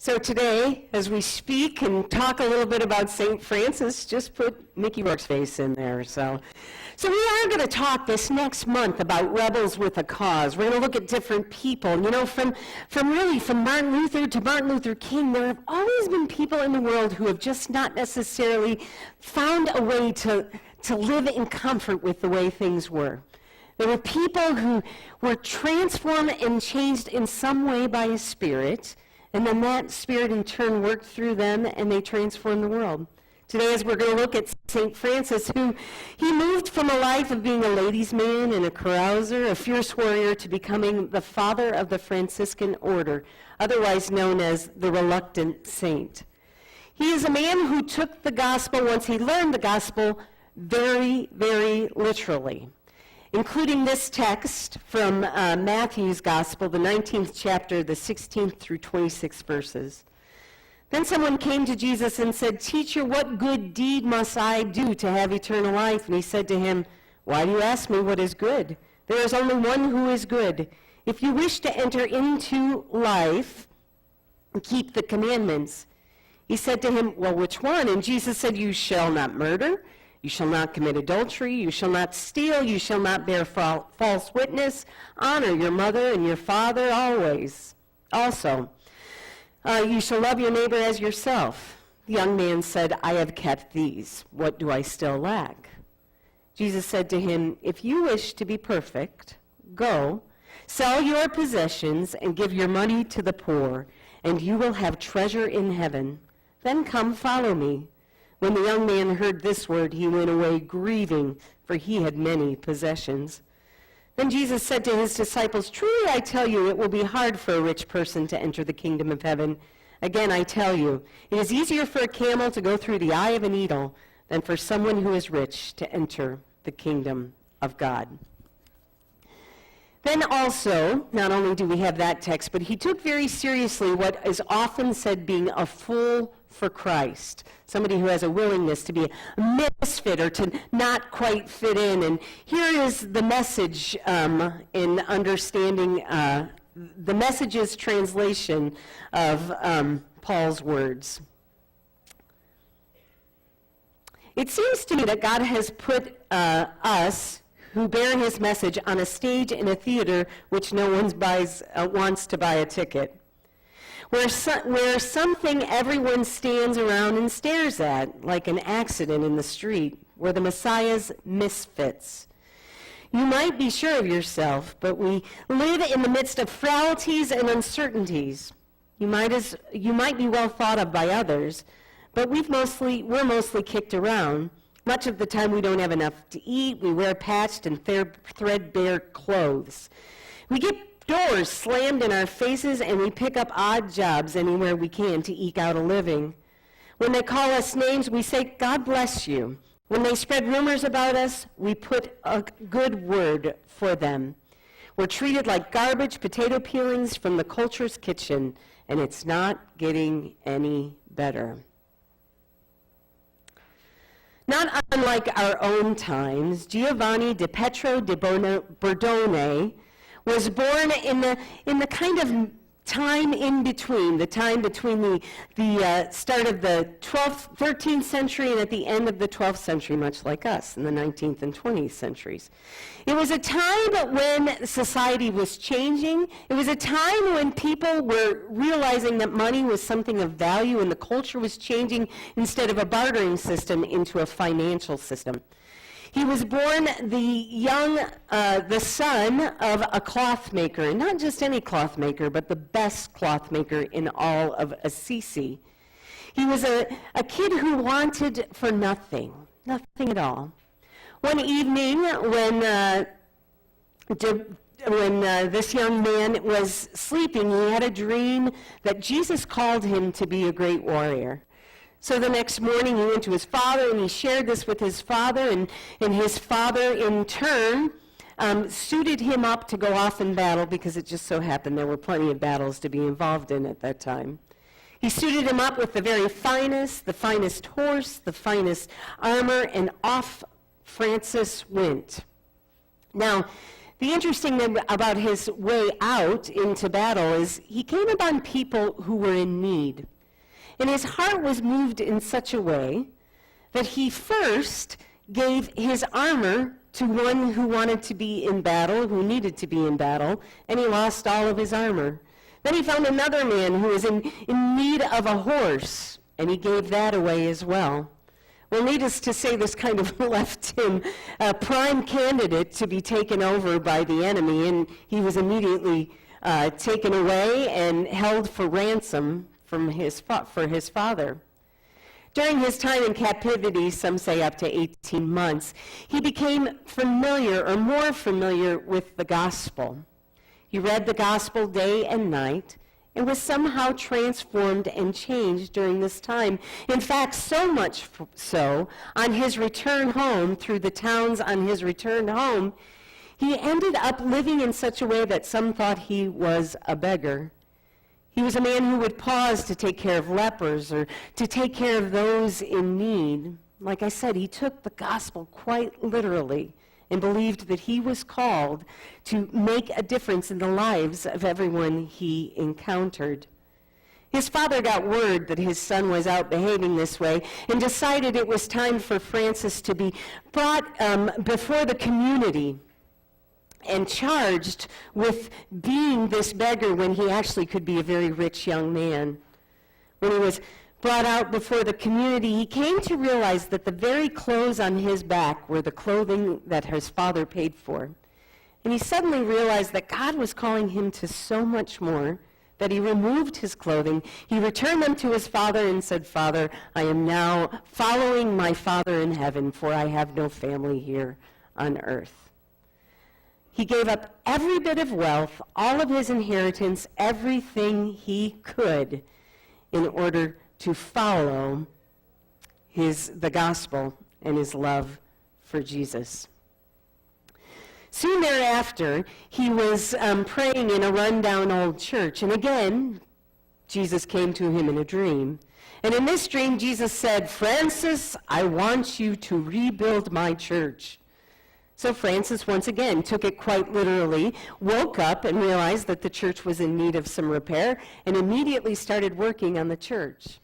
So today, as we speak and talk a little bit about St. Francis, just put Mickey Rourke's face in there. So we are going to talk this next month about rebels with a cause. We're going to look at different people. You know, from Martin Luther to Martin Luther King, there have always been people in the world who have just not necessarily found a way to live in comfort with the way things were. There were people who were transformed and changed in some way by a spirit, and then that spirit in turn worked through them and they transformed the world. Today, as we're going to look at St. Francis, he moved from a life of being a ladies' man and a carouser, a fierce warrior, to becoming the father of the Franciscan order, otherwise known as the reluctant saint. He is a man who took the gospel, once he learned the gospel, very, very literally, including this text from Matthew's Gospel, the 19th chapter, the 16th through 26th verses. Then someone came to Jesus and said, "Teacher, what good deed must I do to have eternal life?" And he said to him, "Why do you ask me what is good? There is only one who is good. If you wish to enter into life, keep the commandments." He said to him, "Well, which one?" And Jesus said, "You shall not murder. You shall not commit adultery. You shall not steal. You shall not bear false witness. Honor your mother and your father always. Also, you shall love your neighbor as yourself." The young man said, "I have kept these. What do I still lack?" Jesus said to him, "If you wish to be perfect, go, sell your possessions and give your money to the poor, and you will have treasure in heaven. Then come follow me." When the young man heard this word, he went away grieving, for he had many possessions. Then Jesus said to his disciples, "Truly I tell you, it will be hard for a rich person to enter the kingdom of heaven. Again, I tell you, it is easier for a camel to go through the eye of a needle than for someone who is rich to enter the kingdom of God." Then also, not only do we have that text, but he took very seriously what is often said being a fool for Christ, somebody who has a willingness to be a misfit or to not quite fit in. And here is the message in understanding the Message's translation of Paul's words. It seems to me that God has put us who bear his message on a stage in a theater which no one wants to buy a ticket, where something everyone stands around and stares at, like an accident in the street, where the Messiah's misfits. You might be sure of yourself, but we live in the midst of frailties and uncertainties. You might be well thought of by others, but we're mostly kicked around. Much of the time we don't have enough to eat. We wear patched and threadbare clothes. We get doors slammed in our faces, and we pick up odd jobs anywhere we can to eke out a living. When they call us names, we say, "God bless you." When they spread rumors about us, we put a good word for them. We're treated like garbage potato peelings from the culture's kitchen, and it's not getting any better. Not unlike our own times, Giovanni di Pietro di Bordone was born in the kind of time in between, the time between the start of the 13th century and at the end of the 12th century, much like us in the 19th and 20th centuries. It was a time when society was changing. It was a time when people were realizing that money was something of value and the culture was changing instead of a bartering system into a financial system. He was born the son of a cloth maker, and not just any cloth maker, but the best cloth maker in all of Assisi. He was a kid who wanted for nothing at all. One evening when this young man was sleeping, he had a dream that Jesus called him to be a great warrior. So the next morning he went to his father and he shared this with his father, and his father in turn suited him up to go off in battle, because it just so happened there were plenty of battles to be involved in at that time. He suited him up with the very finest, the finest horse, the finest armor, and off Francis went. Now, The interesting thing about his way out into battle is he came upon people who were in need. And his heart was moved in such a way that he first gave his armor to one who wanted to be in battle, who needed to be in battle, and he lost all of his armor. Then he found another man who was in need of a horse, and he gave that away as well. Well, needless to say, this kind of left him a prime candidate to be taken over by the enemy, and he was immediately taken away and held for ransom for his father. During his time in captivity, some say up to 18 months, he became familiar or more familiar with the gospel. He read the gospel day and night and was somehow transformed and changed during this time. In fact, so much so, on his return home, through the towns on his return home, he ended up living in such a way that some thought he was a beggar. He was a man who would pause to take care of lepers or to take care of those in need. Like I said, he took the gospel quite literally and believed that he was called to make a difference in the lives of everyone he encountered. His father got word that his son was out behaving this way and decided it was time for Francis to be brought before the community and charged with being this beggar when he actually could be a very rich young man. When he was brought out before the community, he came to realize that the very clothes on his back were the clothing that his father paid for. And he suddenly realized that God was calling him to so much more that he removed his clothing. He returned them to his father and said, "Father, I am now following my Father in heaven, for I have no family here on earth." He gave up every bit of wealth, all of his inheritance, everything he could in order to follow the gospel and his love for Jesus. Soon thereafter, he was praying in a rundown old church. And again, Jesus came to him in a dream. And in this dream, Jesus said, "Francis, I want you to rebuild my church." So Francis once again took it quite literally, woke up and realized that the church was in need of some repair, and immediately started working on the church.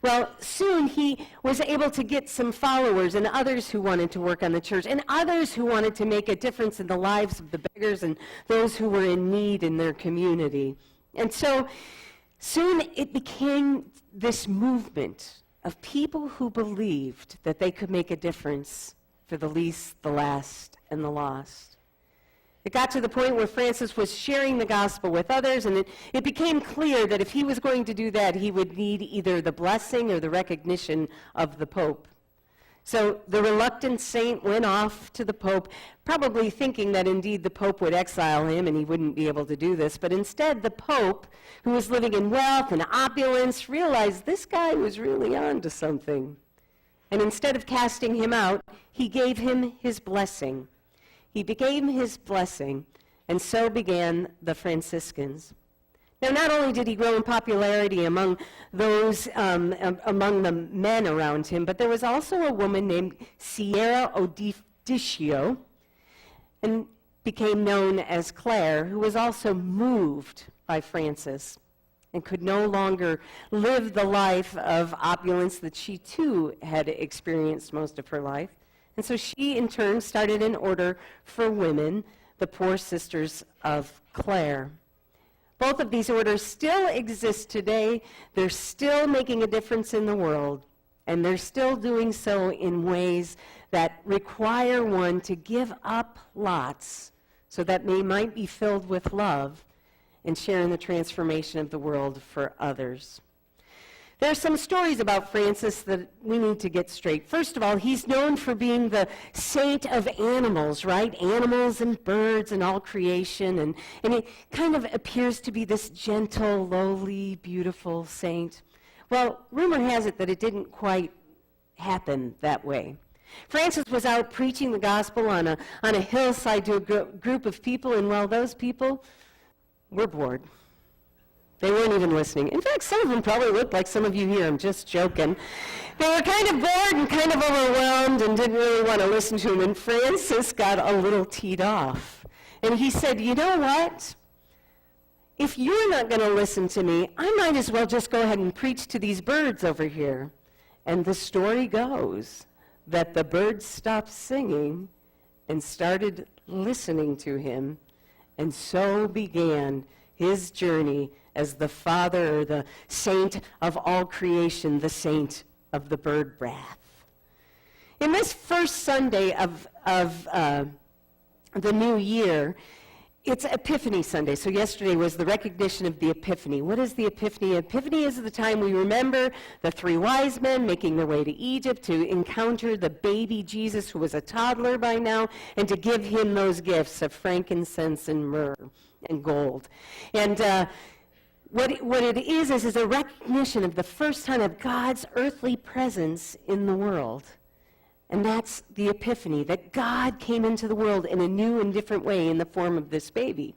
Well, soon he was able to get some followers and others who wanted to work on the church and others who wanted to make a difference in the lives of the beggars and those who were in need in their community. And so soon it became this movement of people who believed that they could make a difference for the least, the last, and the lost. It got to the point where Francis was sharing the gospel with others, and it became clear that if he was going to do that, he would need either the blessing or the recognition of the Pope. So the reluctant saint went off to the Pope, probably thinking that indeed the Pope would exile him and he wouldn't be able to do this. But instead, the Pope, who was living in wealth and opulence, realized this guy was really on to something. And instead of casting him out, he gave him his blessing. He became his blessing, and so began the Franciscans. Now, not only did he grow in popularity among those, among the men around him, but there was also a woman named Sierra Odiscio, and became known as Clare, who was also moved by Francis and could no longer live the life of opulence that she too had experienced most of her life. And so she, in turn, started an order for women, the Poor Sisters of Clare. Both of these orders still exist today. They're still making a difference in the world, and they're still doing so in ways that require one to give up lots so that they might be filled with love and share in the transformation of the world for others. There are some stories about Francis that we need to get straight. First of all, he's known for being the saint of animals, right? Animals and birds and all creation. And it kind of appears to be this gentle, lowly, beautiful saint. Well, rumor has it that it didn't quite happen that way. Francis was out preaching the gospel on a hillside to a group of people, and well, those people were bored. They weren't even listening. In fact, some of them probably looked like some of you here. I'm just joking. They were kind of bored and kind of overwhelmed and didn't really want to listen to him. And Francis got a little teed off. And he said, you know what? If you're not going to listen to me, I might as well just go ahead and preach to these birds over here. And the story goes that the birds stopped singing and started listening to him, and so began his journey as the father or the saint of all creation, the saint of the bird bath. In this first Sunday of the new year, it's Epiphany Sunday. So yesterday was the recognition of the Epiphany. What is the Epiphany? Epiphany is the time we remember the 3 wise men making their way to Egypt to encounter the baby Jesus, who was a toddler by now, and to give him those gifts of frankincense and myrrh and gold. And what it is a recognition of the first time of God's earthly presence in the world. And that's the Epiphany, that God came into the world in a new and different way in the form of this baby.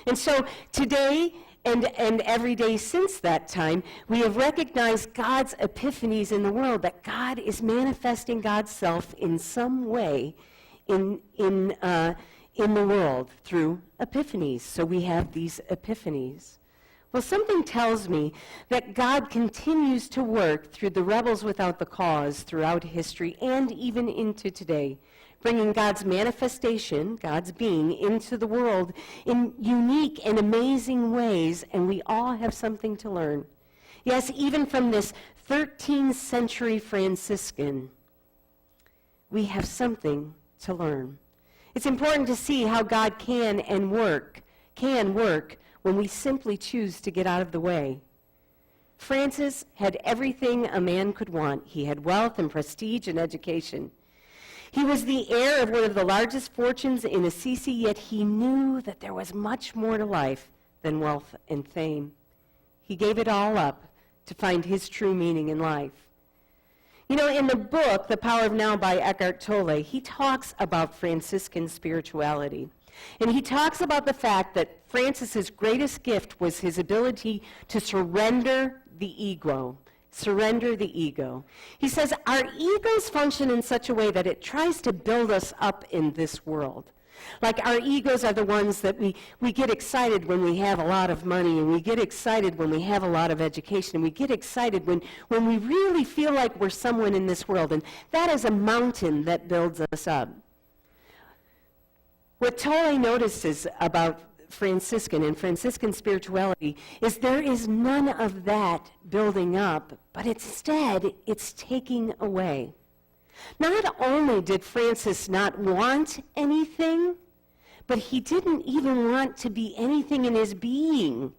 And so today and every day since that time, we have recognized God's epiphanies in the world, that God is manifesting God's self in some way in the world through epiphanies. So we have these epiphanies. Well, something tells me that God continues to work through the rebels without the cause throughout history and even into today, bringing God's manifestation, God's being, into the world in unique and amazing ways, and we all have something to learn. Yes, even from this 13th century Franciscan, we have something to learn. It's important to see how God can work when we simply choose to get out of the way. Francis had everything a man could want. He had wealth and prestige and education. He was the heir of one of the largest fortunes in Assisi, yet he knew that there was much more to life than wealth and fame. He gave it all up to find his true meaning in life. You know, in the book, The Power of Now by Eckhart Tolle, he talks about Franciscan spirituality. And he talks about the fact that Francis's greatest gift was his ability to surrender the ego. Surrender the ego. He says, our egos function in such a way that it tries to build us up in this world. Like our egos are the ones that we get excited when we have a lot of money, and we get excited when we have a lot of education, and we get excited when we really feel like we're someone in this world. And that is a mountain that builds us up. What Tolle notices about Franciscan and Franciscan spirituality is there is none of that building up, but instead it's taking away. Not only did Francis not want anything, but he didn't even want to be anything in his being,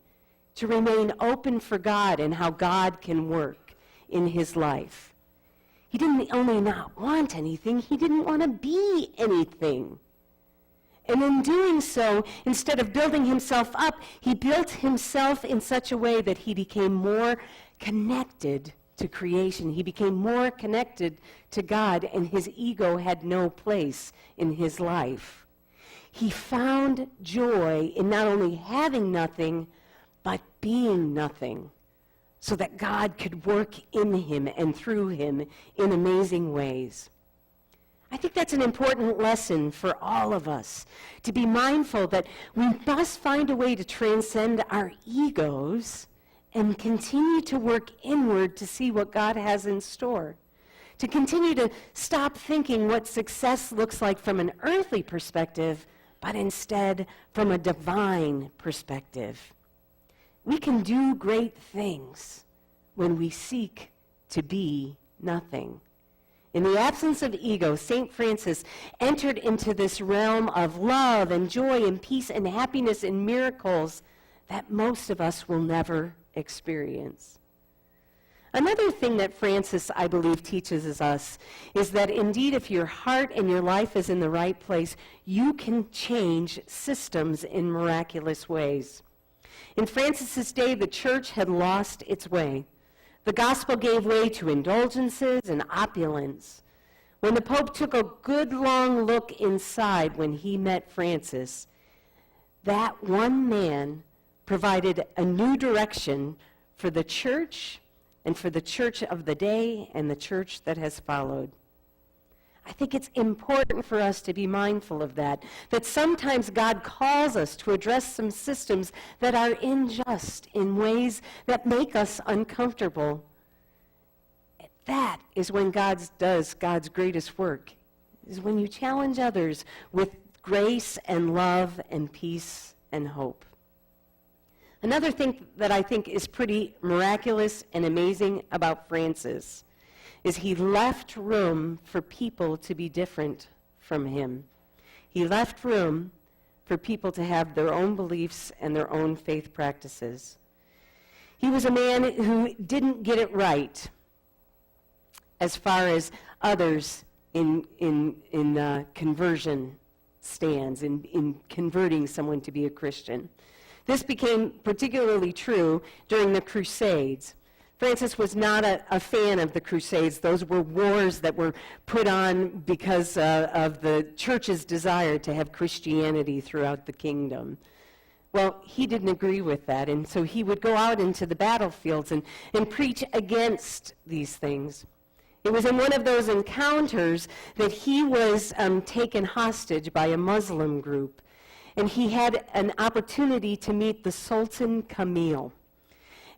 to remain open for God and how God can work in his life. He didn't only not want anything, he didn't want to be anything. And in doing so, instead of building himself up, he built himself in such a way that he became more connected to creation. He became more connected to God, and his ego had no place in his life. He found joy in not only having nothing, but being nothing, so that God could work in him and through him in amazing ways. I think that's an important lesson for all of us, to be mindful that we must find a way to transcend our egos and continue to work inward to see what God has in store, to continue to stop thinking what success looks like from an earthly perspective, but instead from a divine perspective. We can do great things when we seek to be nothing. In the absence of ego, St. Francis entered into this realm of love and joy and peace and happiness and miracles that most of us will never experience. Another thing that Francis, I believe, teaches us is that indeed if your heart and your life is in the right place, you can change systems in miraculous ways. In Francis's day, the church had lost its way. The gospel gave way to indulgences and opulence. When the Pope took a good long look inside when he met Francis, that one man provided a new direction for the church and for the church of the day and the church that has followed. I think it's important for us to be mindful of that sometimes God calls us to address some systems that are unjust in ways that make us uncomfortable. That is when God does God's greatest work, is when you challenge others with grace and love and peace and hope. Another thing that I think is pretty miraculous and amazing about Francis is he left room for people to be different from him. He left room for people to have their own beliefs and their own faith practices. He was a man who didn't get it right as far as others in conversion stands, in converting someone to be a Christian. This became particularly true during the Crusades. Francis was not a fan of the Crusades. Those were wars that were put on because of the church's desire to have Christianity throughout the kingdom. Well, he didn't agree with that, and so he would go out into the battlefields and preach against these things. It was in one of those encounters that he was taken hostage by a Muslim group, and he had an opportunity to meet the Sultan Kamil.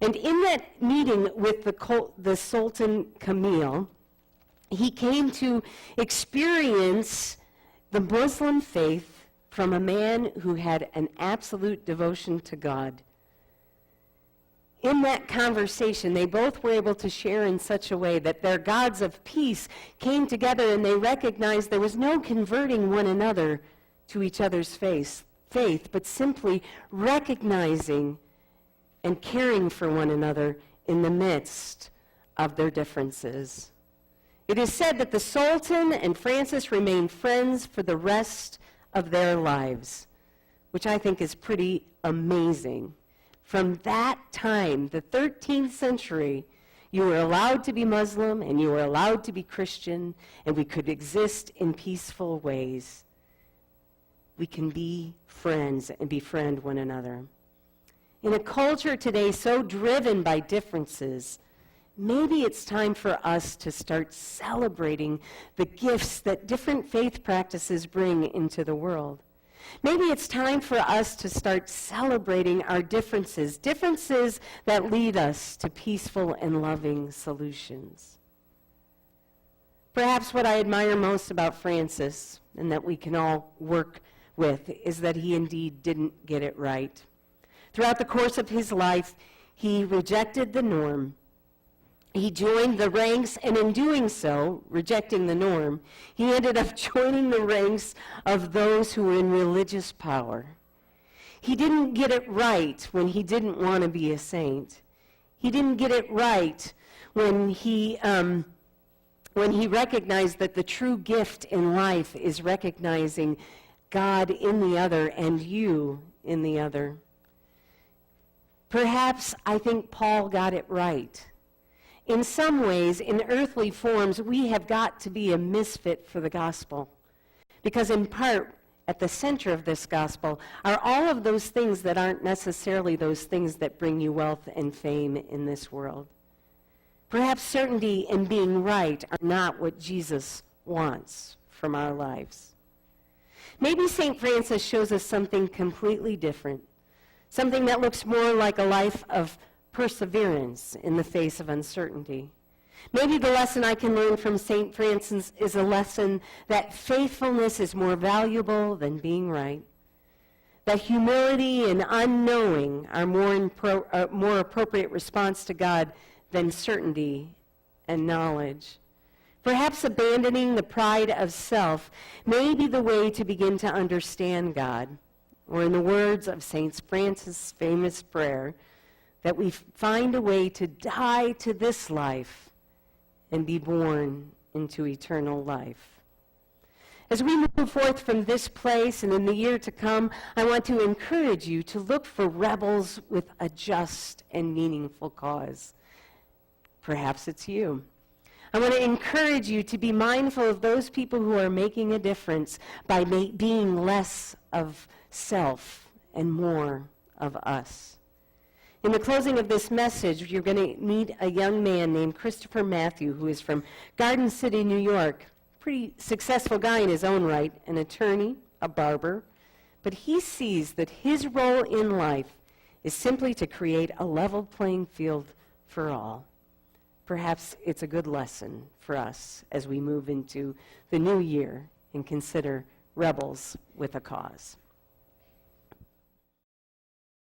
And in that meeting with the Sultan Kamil, he came to experience the Muslim faith from a man who had an absolute devotion to God. In that conversation, they both were able to share in such a way that their gods of peace came together and they recognized there was no converting one another to each other's faith, but simply recognizing and caring for one another in the midst of their differences. It is said that the Sultan and Francis remained friends for the rest of their lives, which I think is pretty amazing. From that time, the 13th century, you were allowed to be Muslim and you were allowed to be Christian, and we could exist in peaceful ways. We can be friends and befriend one another. In a culture today so driven by differences, maybe it's time for us to start celebrating the gifts that different faith practices bring into the world. Maybe it's time for us to start celebrating our differences that lead us to peaceful and loving solutions. Perhaps what I admire most about Francis, and that we can all work with, is that he indeed didn't get it right. Throughout the course of his life, he rejected the norm. He joined the ranks, and in doing so, rejecting the norm, he ended up joining the ranks of those who were in religious power. He didn't get it right when he didn't want to be a saint. He didn't get it right when he recognized that the true gift in life is recognizing God in the other and you in the other. Perhaps I think Paul got it right. In some ways, in earthly forms, we have got to be a misfit for the gospel. Because in part, at the center of this gospel are all of those things that aren't necessarily those things that bring you wealth and fame in this world. Perhaps certainty and being right are not what Jesus wants from our lives. Maybe St. Francis shows us something completely different. Something that looks more like a life of perseverance in the face of uncertainty. Maybe the lesson I can learn from St. Francis is a lesson that faithfulness is more valuable than being right. That humility and unknowing are more appropriate response to God than certainty and knowledge. Perhaps abandoning the pride of self may be the way to begin to understand God. Or in the words of St. Francis' famous prayer, that we find a way to die to this life and be born into eternal life. As we move forth from this place and in the year to come, I want to encourage you to look for rebels with a just and meaningful cause. Perhaps it's you. I want to encourage you to be mindful of those people who are making a difference by being less of self and more of us. In the closing of this message, you're going to meet a young man named Christopher Matthew, who is from Garden City, New York. pretty successful guy in his own right, an attorney, a barber, but he sees that his role in life is simply to create a level playing field for all. Perhaps it's a good lesson for us as we move into the new year and consider rebels with a cause.